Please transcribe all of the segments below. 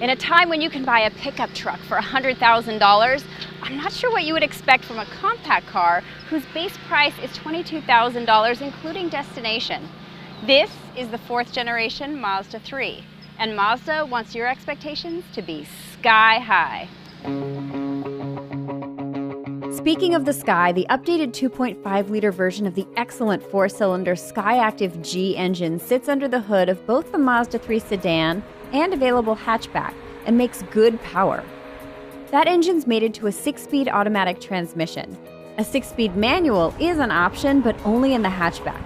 In a time when you can buy a pickup truck for $100,000, I'm not sure what you would expect from a compact car whose base price is $22,000, including destination. This is the 4th generation Mazda 3, and Mazda wants your expectations to be sky high. Speaking of the sky, the updated 2.5-liter version of the excellent 4-cylinder Skyactiv G engine sits under the hood of both the Mazda 3 sedan and available hatchback and makes good power. That engine's mated to a 6-speed automatic transmission. A 6-speed manual is an option, but only in the hatchback.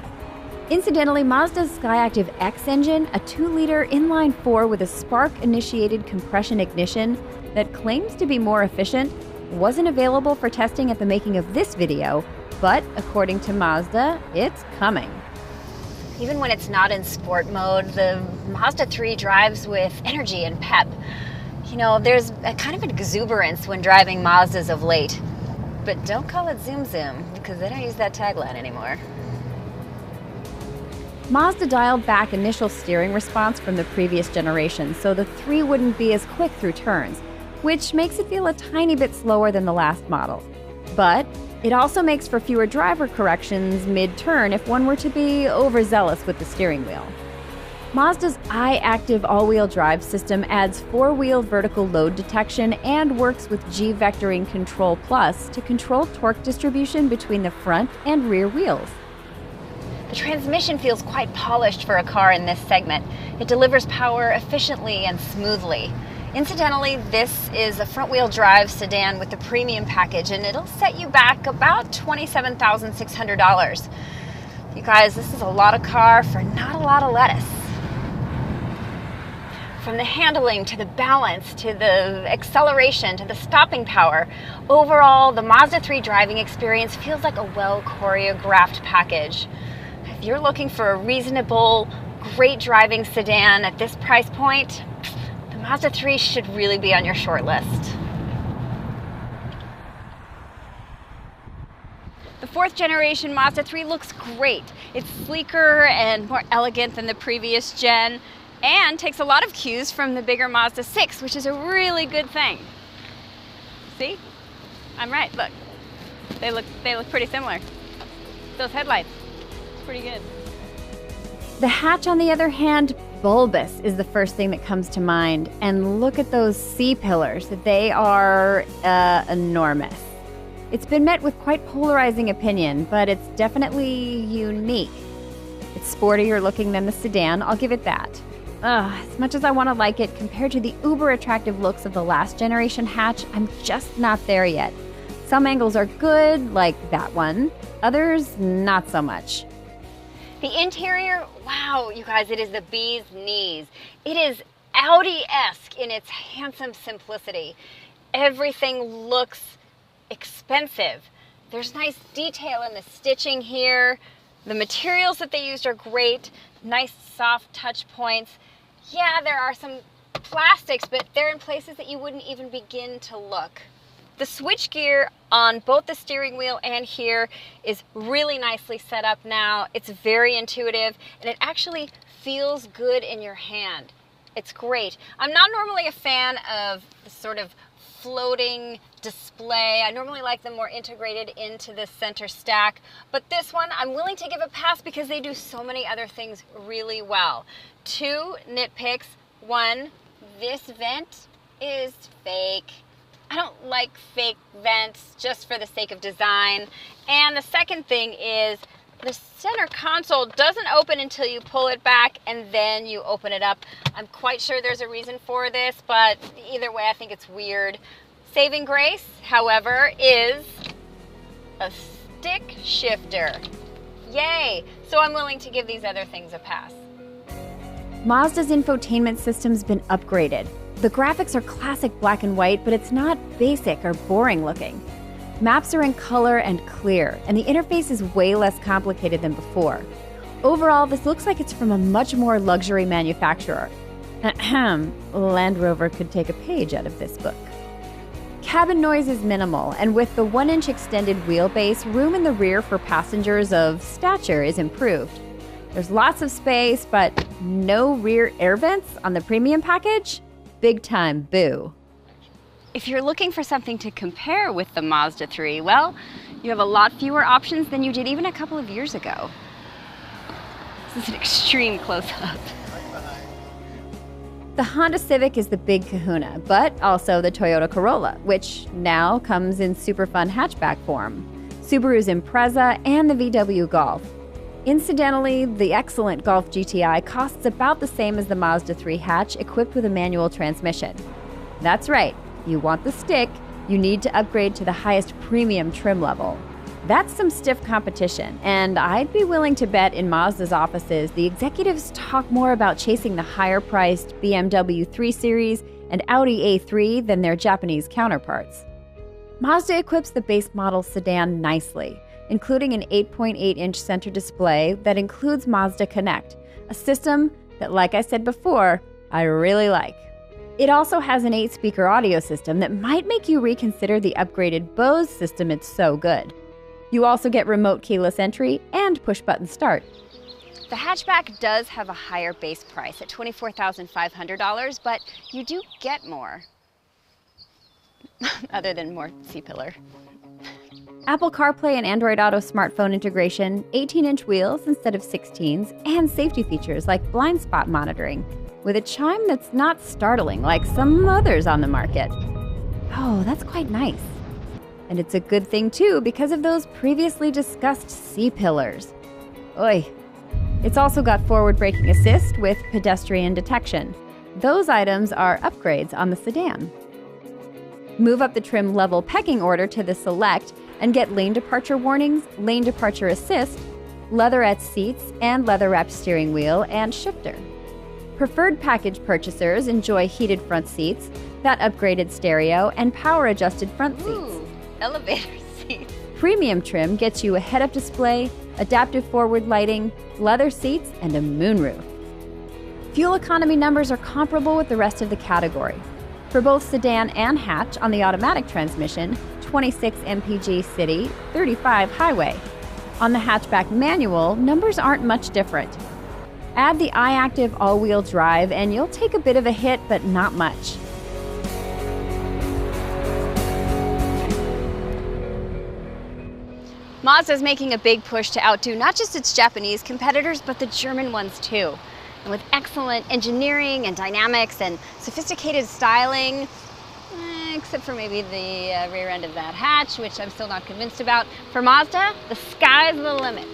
Incidentally, Mazda's Skyactiv X engine, a 2-liter inline-4 with a spark-initiated compression ignition that claims to be more efficient, wasn't available for testing at the making of this video, but according to Mazda, it's coming. Even when it's not in sport mode, the Mazda 3 drives with energy and pep. You know, there's a kind of an exuberance when driving Mazdas of late. But don't call it Zoom Zoom, because they don't use that tagline anymore. Mazda dialed back initial steering response from the previous generation, so the 3 wouldn't be as quick through turns, which makes it feel a tiny bit slower than the last model. But it also makes for fewer driver corrections mid-turn if one were to be overzealous with the steering wheel. Mazda's iActive all-wheel drive system adds 4-wheel vertical load detection and works with G-Vectoring Control Plus to control torque distribution between the front and rear wheels. The transmission feels quite polished for a car in this segment. It delivers power efficiently and smoothly. Incidentally, this is a front-wheel drive sedan with the premium package, and it'll set you back about $27,600. You guys, this is a lot of car for not a lot of lettuce. From the handling to the balance to the acceleration to the stopping power, overall, the Mazda 3 driving experience feels like a well-choreographed package. If you're looking for a reasonable, great driving sedan at this price point, the Mazda 3 should really be on your short list. The 4th generation Mazda 3 looks great. It's sleeker and more elegant than the previous gen, and takes a lot of cues from the bigger Mazda 6, which is a really good thing. See? I'm right, look. They look pretty similar. Those headlights, it's pretty good. The hatch, on the other hand, bulbous is the first thing that comes to mind. And look at those C-pillars. They are enormous. It's been met with quite polarizing opinion, but it's definitely unique. It's sportier looking than the sedan, I'll give it that. As much as I want to like it, compared to the uber-attractive looks of the last generation hatch, I'm just not there yet. Some angles are good, like that one. Others, not so much. The interior, wow, you guys, it is the bee's knees. It is Audi-esque in its handsome simplicity. Everything looks expensive. There's nice detail in the stitching here. The materials that they used are great. Nice soft touch points. Yeah, there are some plastics, but they're in places that you wouldn't even begin to look. The switchgear on both the steering wheel and here is really nicely set up now. It's very intuitive, and it actually feels good in your hand. It's great. I'm not normally a fan of the sort of floating display. I normally like them more integrated into the center stack, but this one I'm willing to give a pass because they do so many other things really well. 2 nitpicks. 1, this vent is fake. I don't like fake vents just for the sake of design. And the second thing is the center console doesn't open until you pull it back and then you open it up. I'm quite sure there's a reason for this, but either way I think it's weird. Saving grace, however, is a stick shifter. Yay! So I'm willing to give these other things a pass. Mazda's infotainment system's been upgraded. The graphics are classic black and white, but it's not basic or boring looking. Maps are in color and clear, and the interface is way less complicated than before. Overall, this looks like it's from a much more luxury manufacturer. Ahem, Land Rover could take a page out of this book. Cabin noise is minimal, and with the 1-inch extended wheelbase, room in the rear for passengers of stature is improved. There's lots of space, but no rear air vents on the premium package? big time boo. If you're looking for something to compare with the Mazda 3, well, you have a lot fewer options than you did even a couple of years ago. This is an extreme close-up. The Honda Civic is the big kahuna, but also the Toyota Corolla, which now comes in super fun hatchback form, Subaru's Impreza, and the VW Golf. Incidentally, the excellent Golf GTI costs about the same as the Mazda 3 hatch equipped with a manual transmission. That's right, you want the stick, you need to upgrade to the highest premium trim level. That's some stiff competition, and I'd be willing to bet in Mazda's offices the executives talk more about chasing the higher-priced BMW 3 Series and Audi A3 than their Japanese counterparts. Mazda equips the base model sedan nicely, including an 8.8-inch center display that includes Mazda Connect, a system that, like I said before, I really like. It also has an 8-speaker audio system that might make you reconsider the upgraded Bose system. It's so good. You also get remote keyless entry and push-button start. The hatchback does have a higher base price at $24,500, but you do get more. Other than more C-pillar. Apple CarPlay and Android Auto smartphone integration, 18-inch wheels instead of 16s, and safety features like blind spot monitoring, with a chime that's not startling like some others on the market. Oh, that's quite nice. And it's a good thing, too, because of those previously discussed C-pillars. Oy. It's also got forward braking assist with pedestrian detection. Those items are upgrades on the sedan. Move up the trim level pecking order to the Select and get lane departure warnings, lane departure assist, leatherette seats, and leather-wrapped steering wheel and shifter. Preferred package purchasers enjoy heated front seats, that upgraded stereo, and power-adjusted front seats. Ooh. Elevator seats. Premium trim gets you a head-up display, adaptive forward lighting, leather seats, and a moonroof. Fuel economy numbers are comparable with the rest of the category. For both sedan and hatch on the automatic transmission, 26 mpg city, 35 highway. On the hatchback manual, numbers aren't much different. Add the iActive all-wheel drive and you'll take a bit of a hit, but not much. Mazda is making a big push to outdo not just its Japanese competitors, but the German ones too. And with excellent engineering and dynamics and sophisticated styling, except for maybe the rear end of that hatch, which I'm still not convinced about, for Mazda, the sky's the limit.